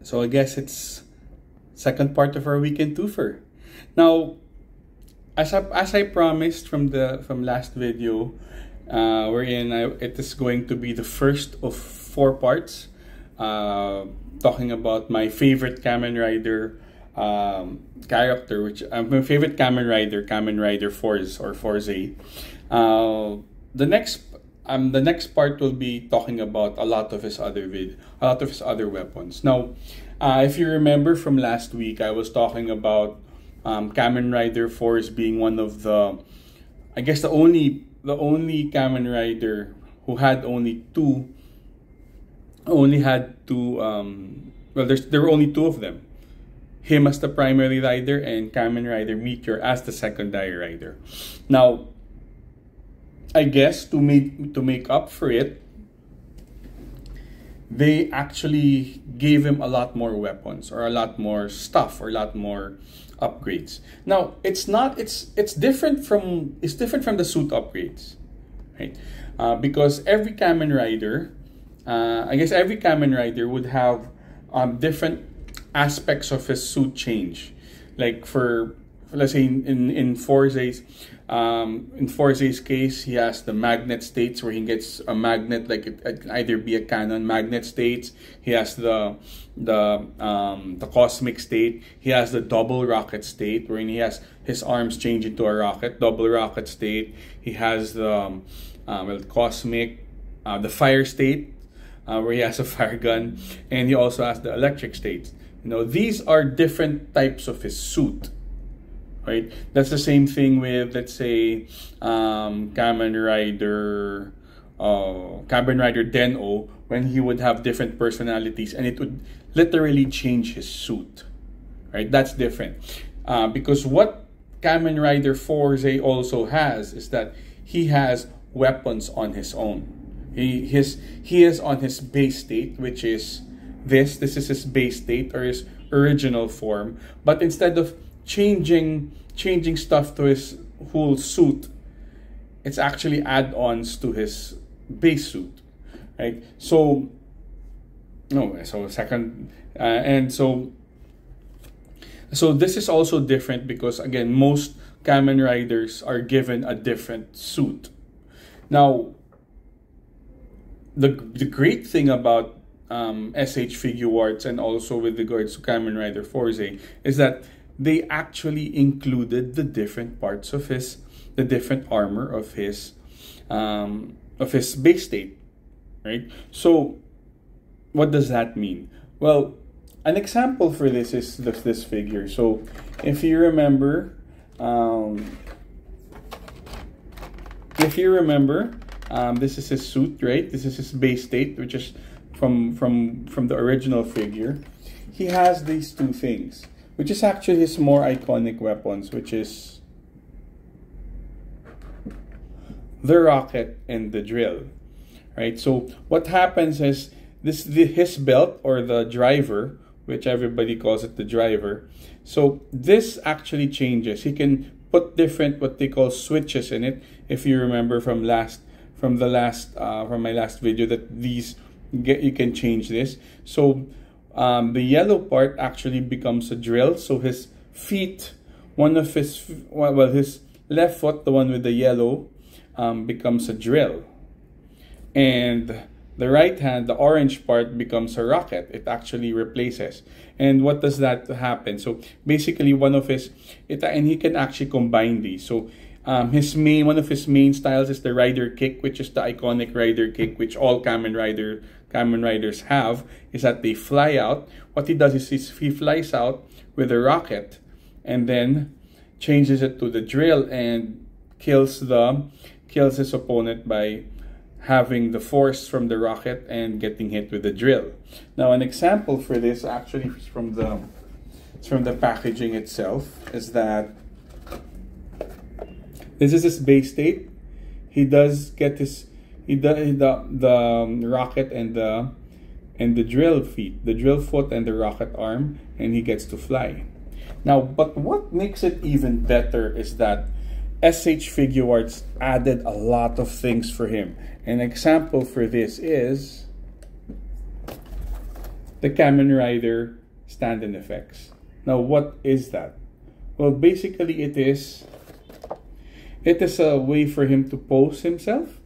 So I guess it's second part of our weekend twofer. Now, as I promised from last video, it is going to be the first of 4 parts, talking about my favorite Kamen Rider character, which my favorite Kamen Rider Fourze or Fourze. The next part will be talking about a lot of his other weapons. Now, if you remember from last week, I was talking about Kamen Rider Fourze being one of the, I guess the only Kamen Rider who had only two. Well, there were only 2 of them. Him as the primary rider and Kamen Rider Meteor as the secondary rider. Now, I guess to make up for it, they actually gave him a lot more weapons, or a lot more stuff, or a lot more upgrades. Now, it's different from the suit upgrades, right? Because every Kamen Rider, I guess every Kamen Rider would have different aspects of his suit change. Like for let's say in Fourze's case, he has the magnet states where he gets a magnet, like it can either be a cannon magnet states. He has the cosmic state. He has the double rocket state, wherein he has his arms change into a rocket, double rocket state. He has the cosmic, the fire state, where he has a fire gun, and he also has the electric states. These are different types of his suit, right? That's the same thing with, let's say, Kamen Rider Den-O, when he would have different personalities, and it would literally change his suit, right? That's different, because what Kamen Rider Fourze also has is that he has weapons on his own. He is on his base state, which is this is his base state, or his original form. But instead of changing stuff to his whole suit, it's actually add-ons to his base suit, right? So this is also different because, again, most Kamen Riders are given a different suit. Now, the great thing about SH Figuarts, and also with regards to Kamen Rider Fourze, is that they actually included the different parts of the different armor of his base state, right? So what does that mean? This figure. So if you remember, this is his suit, right? This is his base state, which is from the original figure. He has these 2 things, which is actually his more iconic weapons, which is the rocket and the drill, right? So what happens is his belt, or the driver, which everybody calls it the driver. So this actually changes. He can put different what they call switches in it. If you remember from my last video, that you can change this. So the yellow part actually becomes a drill. So his feet, his left foot, the one with the yellow, becomes a drill, and the right hand, the orange part, becomes a rocket. It actually replaces. And what does that happen? So basically, and he can actually combine these. So one of his main styles is the rider kick, which is the iconic rider kick, which all Kamen Riders have, is that they fly out. What he does is he flies out with a rocket, and then changes it to the drill and kills his opponent by having the force from the rocket and getting hit with the drill. Now, an example for this, actually from the packaging itself, is that this is his base state. He does get the rocket and the drill feet, the drill foot and the rocket arm, and he gets to fly. Now, but what makes it even better is that SH Figuarts added a lot of things for him. An example for this is the Kamen Rider stand-in effects. Now, what is that? Well, basically it is a way for him to pose himself.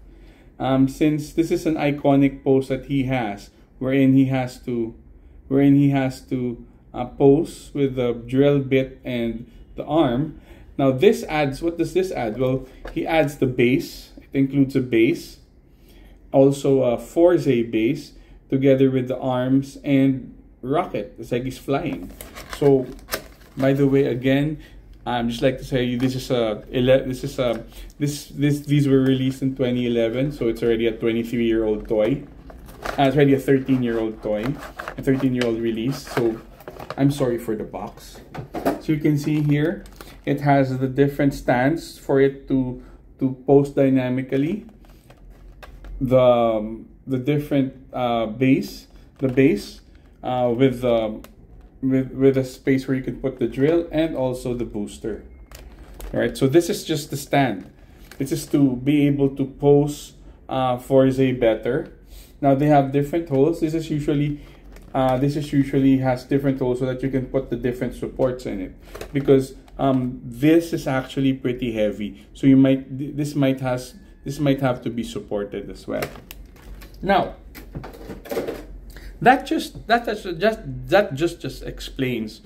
Since this is an iconic pose that he has, wherein he has to pose with the drill bit and the arm. Now this adds, what does this add? Well, he adds the base. It includes a base, also a Fourze base, together with the arms and rocket. It's like he's flying. So, by the way, again, just like to say these were released in 2011, so it's already a 23-year-old toy. It's already a 13-year-old toy, a 13-year-old release. So I'm sorry for the box. So you can see here, it has the different stands for it to pose dynamically. The different base with a space where you can put the drill and also the booster. All right, so this is just the stand. This is to be able to pose Fourze better. Now they have different holes. This is usually has different holes so that you can put the different supports in it, because this is actually pretty heavy. So this might have to be supported as well. Now, that just explains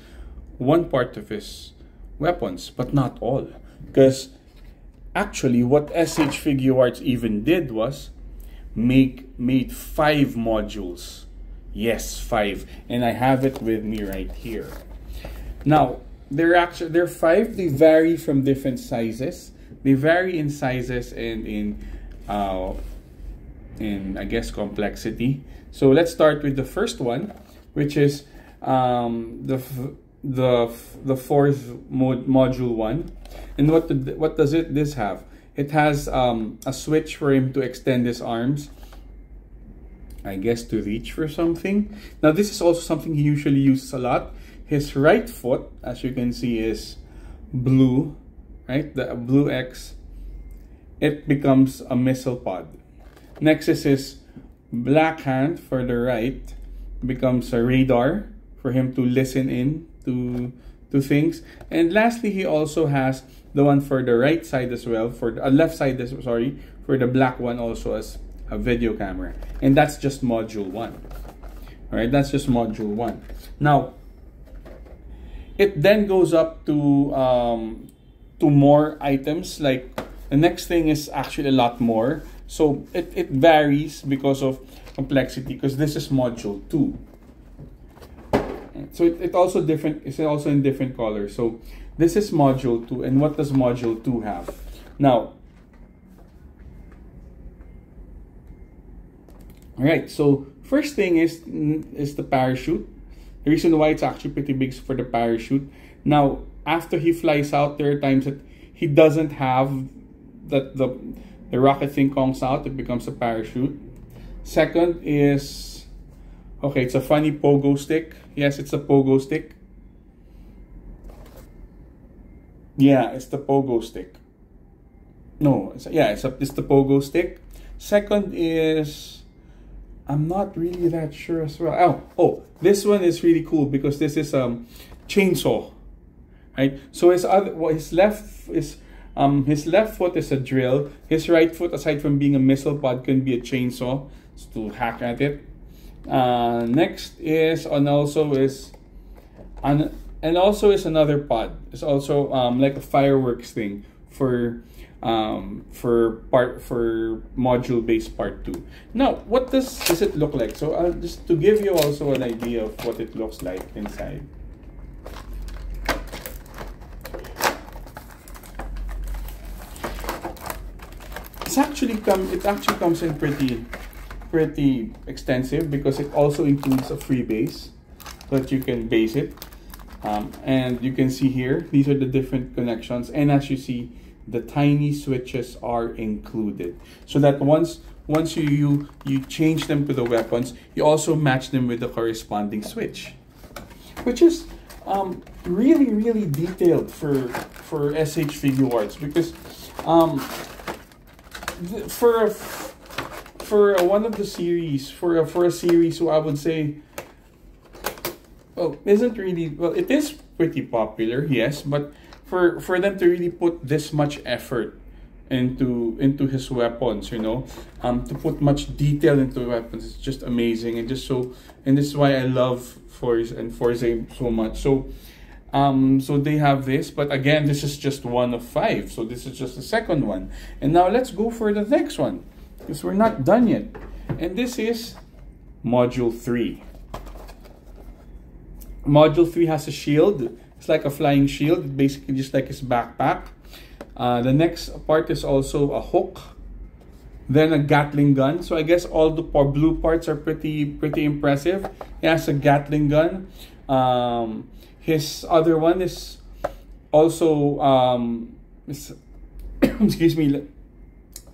one part of his weapons, but not all. Because actually, what SH Figuarts even did was made 5 modules. Yes, 5, and I have it with me right here. Now, they're 5. They vary from different sizes. They vary in sizes and in I guess complexity. So let's start with the first one, which is the fourth module 1. And what does this have? It has a switch for him to extend his arms, I guess to reach for something. Now this is also something he usually uses a lot. His right foot, as you can see, is blue, right? The blue X. It becomes a missile pod. Next is his black hand for the right, becomes a radar for him to listen in to things. And lastly, he also has the one for the right side as well, for the left side, sorry, for the black one also as a video camera. And that's just module 1. All right, that's just module 1. Now, it then goes up to more items. Like the next thing is actually a lot more. So it varies because of complexity, because this is module 2. So it's also different. It's also in different colors. So this is module 2. And what does module 2 have? Now, all right. So first thing is the parachute. The reason why it's actually pretty big is for the parachute. Now, after he flies out, there are times that he doesn't have that the rocket thing comes out. It becomes a parachute. Second is, okay, it's a funny pogo stick. Yes, it's a pogo stick. Yeah, it's the pogo stick. No, it's the pogo stick. Second is, I'm not really that sure as well. Oh, this one is really cool because this is chainsaw, right? So his left foot is a drill. His right foot, aside from being a missile pod, can be a chainsaw to hack at it. Next is also is another pod. It's also like a fireworks thing for module based part 2. Now, what does it look like? So just to give you also an idea of what it looks like inside. It actually comes in pretty extensive, because it also includes a free base so that you can base it. And you can see here, these are the different connections, and as you see, the tiny switches are included, so that once you change them to the weapons, you also match them with the corresponding switch, which is really detailed for SH Figuarts, because for one of the series, for a series, so I would say well, isn't really, well, it is pretty popular, yes, but for them to really put this much effort into his weapons, you know, to put much detail into weapons, it's just amazing. And just so, and this is why I love Fourze so much. So so they have this, but again, this is just one of 5, so this is just the second one. And now let's go for the next one, because we're not done yet. And this is module 3. Module 3 has a shield. It's like a flying shield, basically just like his backpack. The next part is also a hook, then a Gatling gun. So I guess all the blue parts are pretty impressive. He has a Gatling gun. His other one is also excuse me,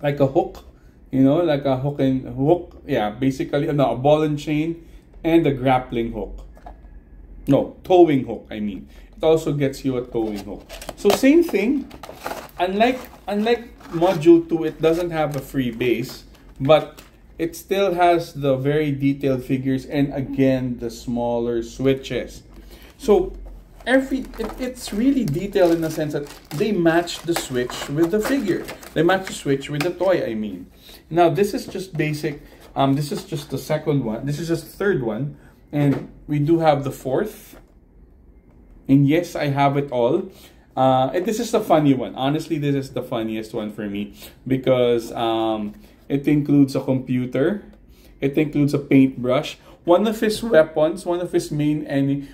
like a hook, you know, like a hook. Yeah, basically no, a ball and chain and a grappling hook. No, towing hook, I mean. It also gets you a towing hook. So same thing. Unlike module 2, it doesn't have a free base, but it still has the very detailed figures and again the smaller switches. So it's really detailed in the sense that they match the switch with the figure. They match the switch with the toy, I mean. Now this is just basic. This is just the second one. This is just the third one. And we do have the fourth. And yes, I have it all. And this is the funny one. Honestly, this is the funniest one for me because it includes a computer. It includes a paintbrush. One of his weapons, one of his main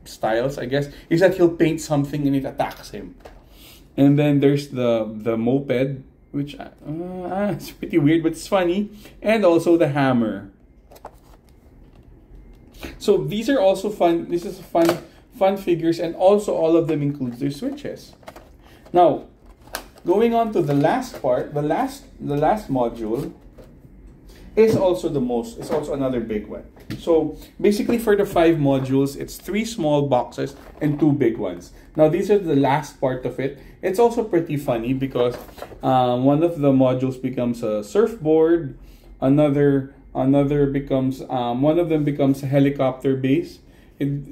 styles, I guess, is that he'll paint something and it attacks him. And then there's the moped, which it's pretty weird, but it's funny. And also the hammer. So these are also fun. This is fun figures, and also all of them include their switches. Now, going on to the last part, the last module is also another big one. So basically for the 5 modules, it's 3 small boxes and 2 big ones. Now these are the last part of it. It's also pretty funny because one of the modules becomes a surfboard, another becomes one of them becomes a helicopter base.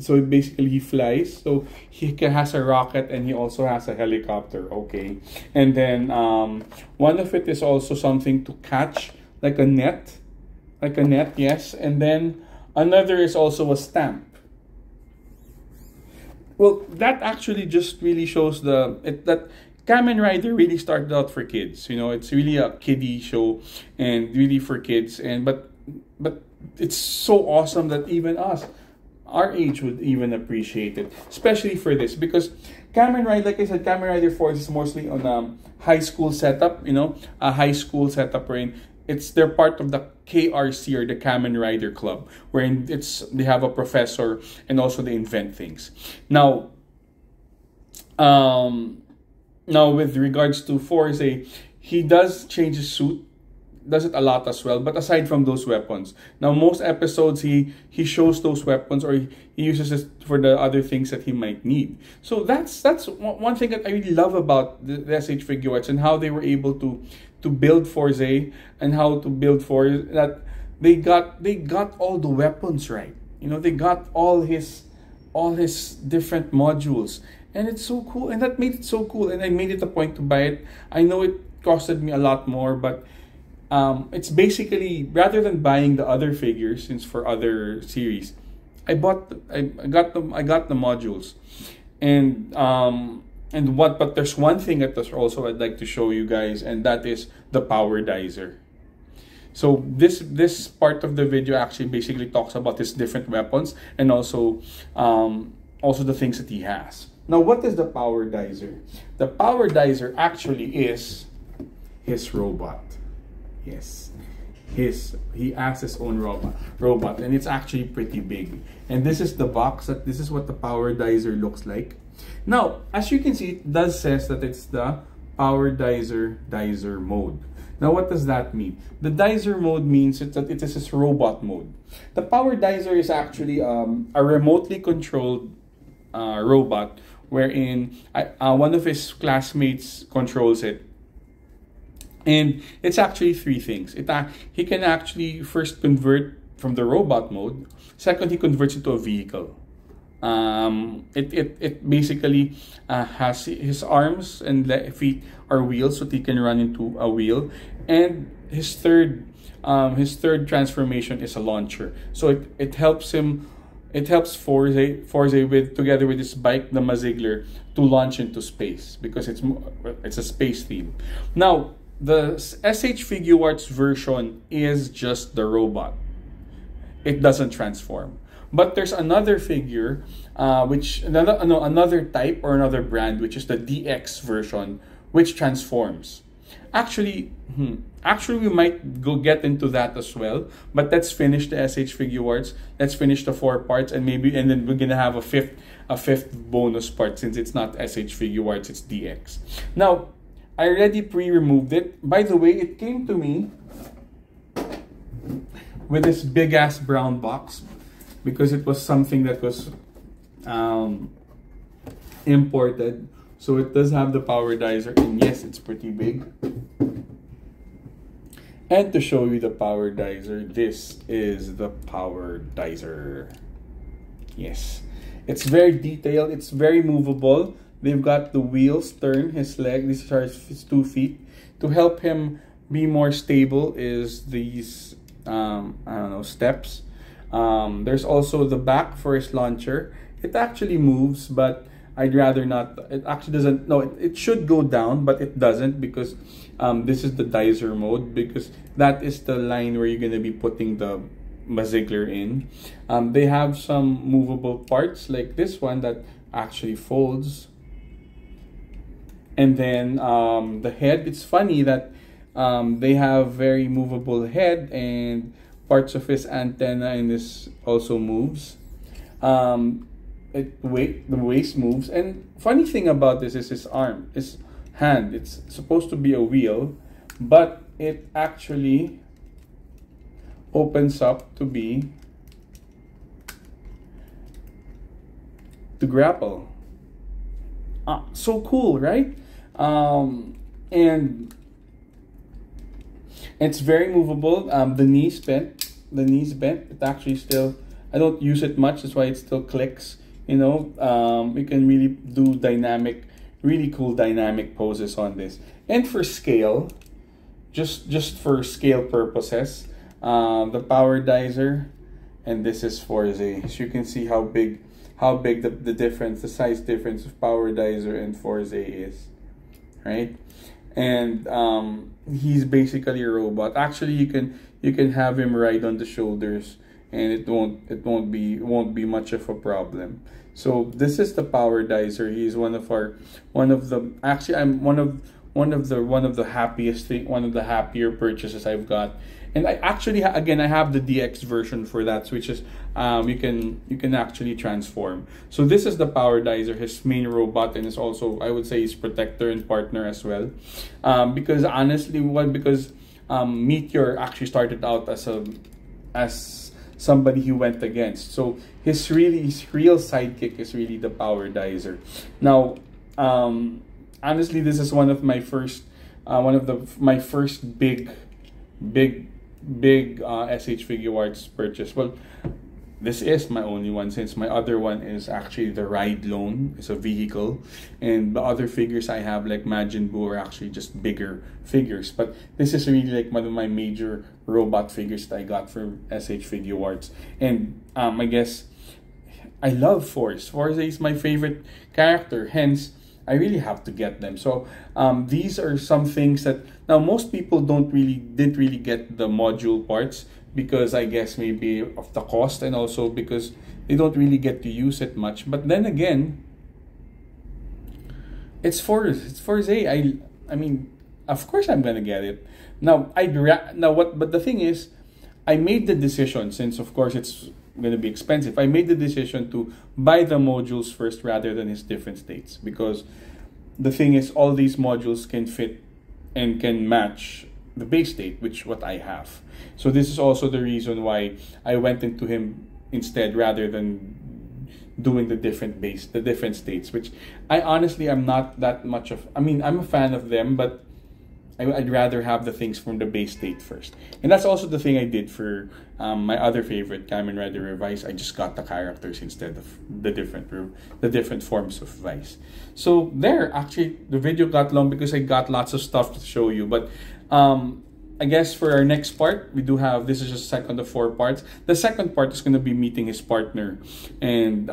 So basically he flies. So he has a rocket and he also has a helicopter. Okay, and then one of it is also something to catch, like a net, yes. And then another is also a stamp. Well, that actually just really shows that Kamen Rider really started out for kids. You know, it's really a kiddie show and really for kids. And but it's so awesome that even us, our age, would even appreciate it, especially for this, because Kamen Rider, like I said, Kamen Rider Fourze is mostly on a high school setup. You know, a high school setup wherein they're part of the KRC, or the Kamen Rider Club, wherein they have a professor and also they invent things. Now with regards to Fourze, he does change his suit, does it a lot as well, but aside from those weapons, now most episodes he shows those weapons, or he uses it for the other things that he might need. So that's one thing that I really love about the SH Figure Arts, and how they were able to build Fourze, and how to build Fourze, that they got all the weapons right. You know, they got all his different modules, and it's so cool, and that made it so cool, and I made it a point to buy it. I know it costed me a lot more, but it's basically, rather than buying the other figures, since for other series, I got the modules, but there's one thing that also I'd like to show you guys, and that is the Powerdizer. So this part of the video actually basically talks about his different weapons, and also the things that he has. Now, what is the Powerdizer? The Powerdizer actually is his robot. Yes, he has his own robot, and it's actually pretty big. And this is the box. This is what the Powerdizer looks like. Now, as you can see, it does says that it's the Powerdizer mode. Now, what does that mean? The Dizer mode means that it is his robot mode. The Powerdizer is actually a remotely controlled robot, wherein one of his classmates controls it. And it's actually 3 things. He can actually first convert from the robot mode. Second, he converts into a vehicle. It basically has his arms and feet are wheels, so he can run into a wheel, and his third transformation is a launcher. So it helps him. It helps Fourze with, together with his bike, the Mazigler, to launch into space because it's a space theme. Now, the SH Figuarts version is just the robot. It doesn't transform. But there's another figure, another type or another brand, which is the DX version, which transforms. Actually, we might get into that as well. But let's finish the SH Figuarts. Let's finish the 4 parts, and then we're gonna have a fifth bonus part since it's not SH Figuarts, it's DX. Now, I already pre-removed it. By the way, it came to me with this big ass brown box because it was something that was imported. So it does have the Powerdizer, and yes, it's pretty big. And to show you the Powerdizer, this is the Powerdizer. Yes, it's very detailed, it's very movable. They've got the wheels turn, his leg, these are his 2 feet. To help him be more stable is these, I don't know, steps. There's also the back for his launcher. It actually moves, but I'd rather not. It actually doesn't. No, it should go down, but it doesn't because this is the dizer mode, because that is the line where you're going to be putting the Mazigler in. They have some movable parts like this one that actually folds. And then the head, it's funny that they have very movable head, and parts of his antenna in this also moves. The waist moves, and funny thing about this is his arm, his hand. It's supposed to be a wheel, but it actually opens up to be to grapple. So cool, right? And it's very movable. The knees bent. It actually still, I don't use it much, that's why it still clicks. You know, you can really do really cool dynamic poses on this. And for scale, just for scale purposes, the Powerdizer, and this is Fourze. So you can see how big the difference, the size difference of Powerdizer and Fourze is, right? And he's basically a robot. Actually, you can have him ride on the shoulders, and it won't be much of a problem. So this is the Powerdizer. He's one of the happier purchases I've got. And I actually I have the DX version for that, which is you can actually transform. So this is the Powerdizer, his main robot, and is also, I would say, his protector and partner as well. Because honestly, Meteor actually started out as somebody he went against. So his real sidekick is really the Powerdizer. Now, honestly, this is one of my first big SH Figuarts purchase. Well, this is my only one, since my other one is actually the Ride Lone. It's a vehicle, and the other figures I have, like Majin Buu, are actually just bigger figures. But this is really like one of my major robot figures that I got from SH Figuarts. And I guess I love Fourze. Fourze is my favorite character, hence I really have to get them. So these are some things that now most people didn't really get the module parts, because I guess maybe of the cost, and also because they don't really get to use it much. But then again, it's Fourze. I mean, of course I'm gonna get it. Now but the thing is, I made the decision, since of course it's gonna be expensive. I made the decision to buy the modules first rather than his different states, because the thing is, all these modules can fit and can match the base state, which what I have. So this is also the reason why I went into him instead, rather than doing the different states, which I honestly am not that much of. I mean, I'm a fan of them, but I'd rather have the things from the base state first. And that's also the thing I did for my other favorite, Kamen Rider Revice, I just got the characters instead of the different forms of Vice. So there, actually, the video got long because I got lots of stuff to show you. But I guess for our next part, we do have, this is just second of 4 parts. The second part is going to be meeting his partner and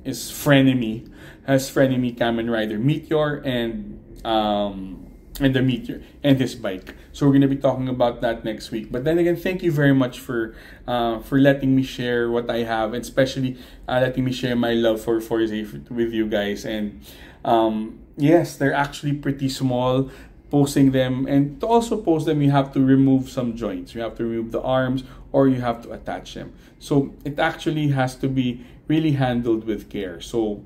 his frenemy, Kamen Rider Meteor, and the Meteor and his bike. So we're gonna be talking about that next week. But then again, thank you very much for letting me share what I have, and especially letting me share my love for Fourze with you guys. And yes, they're actually pretty small. Posting them, and to also post them, you have to remove some joints. You have to remove the arms, or you have to attach them. So it actually has to be really handled with care. So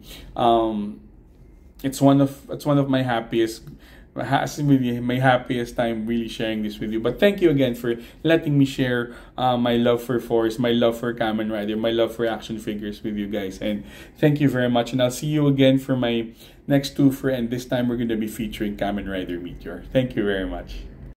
it's one of my happiest time really sharing this with you. But thank you again for letting me share my love for Fourze, my love for Kamen Rider, my love for action figures with you guys. And thank you very much. And I'll see you again for my next twofer. And this time we're going to be featuring Kamen Rider Meteor. Thank you very much.